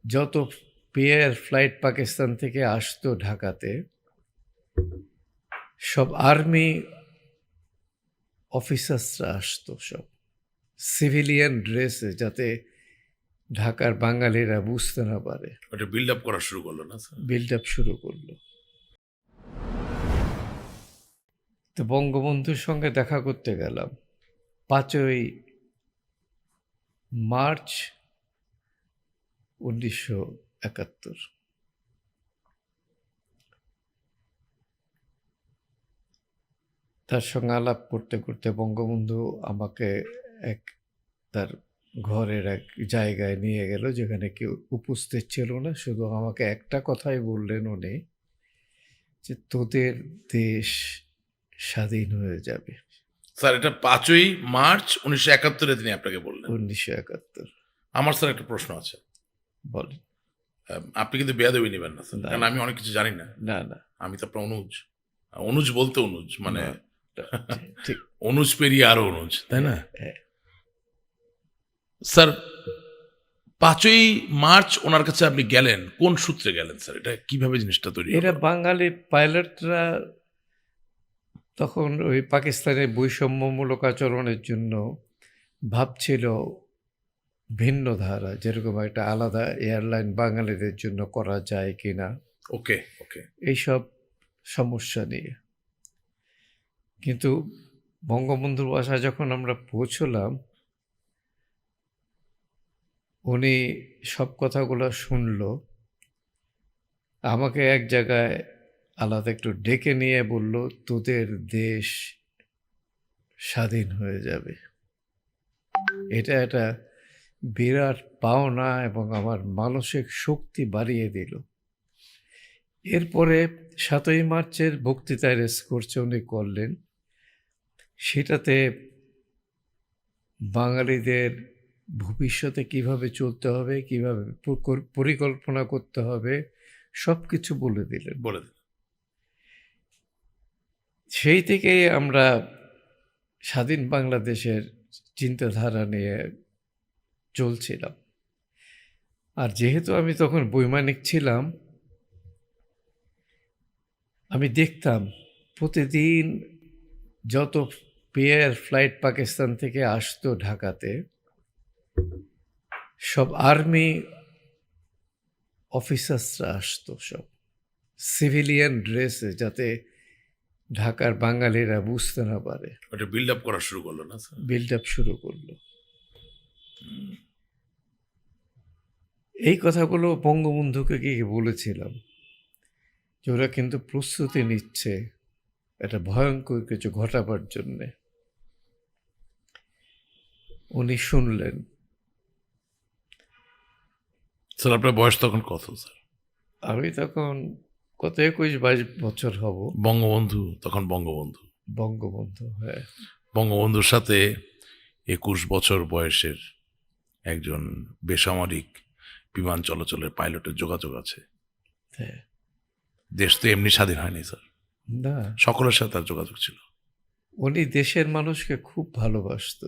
যত pair flight Pakistan থেকে আসতো ঢাকাতে, সব আর্মি অফিসার্সরা আসতো, সব সিভিলিয়ান ড্রেসে, যাতে ঢাকার বাঙালিরা বুঝতে না পারে। ওটা বিল্ড আপ করা শুরু করলো না স্যার? বিল্ড আপ শুরু করলো। তো বঙ্গবন্ধুর সঙ্গে দেখা করতে গেলাম 5ই মার্চ 1971। তার সঙ্গে আলাপ করতে করতে বঙ্গবন্ধু আমাকে তার ঘরের এক জায়গায় নিয়ে গেল, যেখানে কেউ উপস্থিত ছিল না। শুধু আমাকে একটা কথাই বললেন উনি, যে তোদের দেশ স্বাধীন হয়ে যাবে। স্যার এটা 5ই মার্চ 1971 তিনি আপনাকে বললেন? 1971। আমার স্যার একটা প্রশ্ন আছে। বলেন। আপনি কিন্তু বেয়াদবি নেবেন না স্যার, না। কারণ আমি অনেক কিছু জানি না। না না, আমি তো আপনার অনুজ বলতে অনুজ, মানে না, ঠিক। অনুজ পেরিয়ে আরো অনুজ, তাই না? হ্যাঁ। স্যার 5ই মার্চ ওনার কাছে আপনি গেলেন, কোন সূত্রে গেলেন স্যার? এটা কিভাবে জিনিসটা তৈরি এরা হলো? বাঙালি পাইলটরা তখন ওই পাকিস্তানের বৈষম্যমূলক আচরণের জন্য ভাবছিল ভিন্ন ধারা, যেরকম একটা আলাদা এয়ারলাইন বাঙালিদের জন্য করা যায় কিনা, ওকে ওকে। এইসব সমস্যা নিয়ে। কিন্তু বঙ্গবন্ধুর বাসায় যখন আমরা পৌঁছলাম, উনি সব কথাগুলো শুনল। আমাকে এক জায়গায় আলাদা একটু ডেকে নিয়ে বলল, তোদের দেশ স্বাধীন হয়ে যাবে। এটা একটা বিরাট পাওনা এবং আমার মানসিক শক্তি বাড়িয়ে দিল। এরপরে 7ই মার্চের বক্তৃতায় রেস করছে উনি করলেন, সেটাতে বাঙালিদের ভবিষ্যতে কিভাবে চলতে হবে, কিভাবে পরিকল্পনা করতে হবে, সব কিছু বলে দিলেন। বলে দিন। সেই থেকেই আমরা স্বাধীন বাংলাদেশের চিন্তাধারা নিয়ে চলছিলাম। আর যেহেতু আমি তখন বৈমানিক ছিলাম, আমি দেখতাম প্রতিদিন যত পেয়ার ফ্লাইট পাকিস্তান থেকে আসতো ঢাকাতে, সব আর্মি অফিসার্সরা আসতো, সব সিভিলিয়ান ড্রেসে, যাতে ঢাকার বাঙালিরা বুঝতে না পারে। ওটা বিল্ড আপ করা শুরু করলো না স্যার? বিল্ড আপ শুরু করলো। এই কথাগুলো বঙ্গবন্ধুকে গিয়ে বলেছিলাম, যে ওরা কিন্তু প্রস্তুতি নিচ্ছে একটা ভয়ঙ্কর কিছু ঘটাবার জন্যে। উনি শুনলেন। স্যার আপনার বয়স তখন কত স্যার? আমি তখন কত 21-22 বছর হব। বঙ্গবন্ধু তখন বঙ্গবন্ধু। বঙ্গবন্ধু, হ্যাঁ। বঙ্গবন্ধুর সাথে 21 বছর বয়সের একজন বেসামরিক বিমান চলাচলের পাইলটের যোগাযোগ আছে। হ্যাঁ। দেশ তো এমনি স্বাধীন হয়নি স্যার, না, সকলের সাথে তার যোগাযোগ ছিল। উনি দেশের মানুষকে খুব ভালোবাসতো।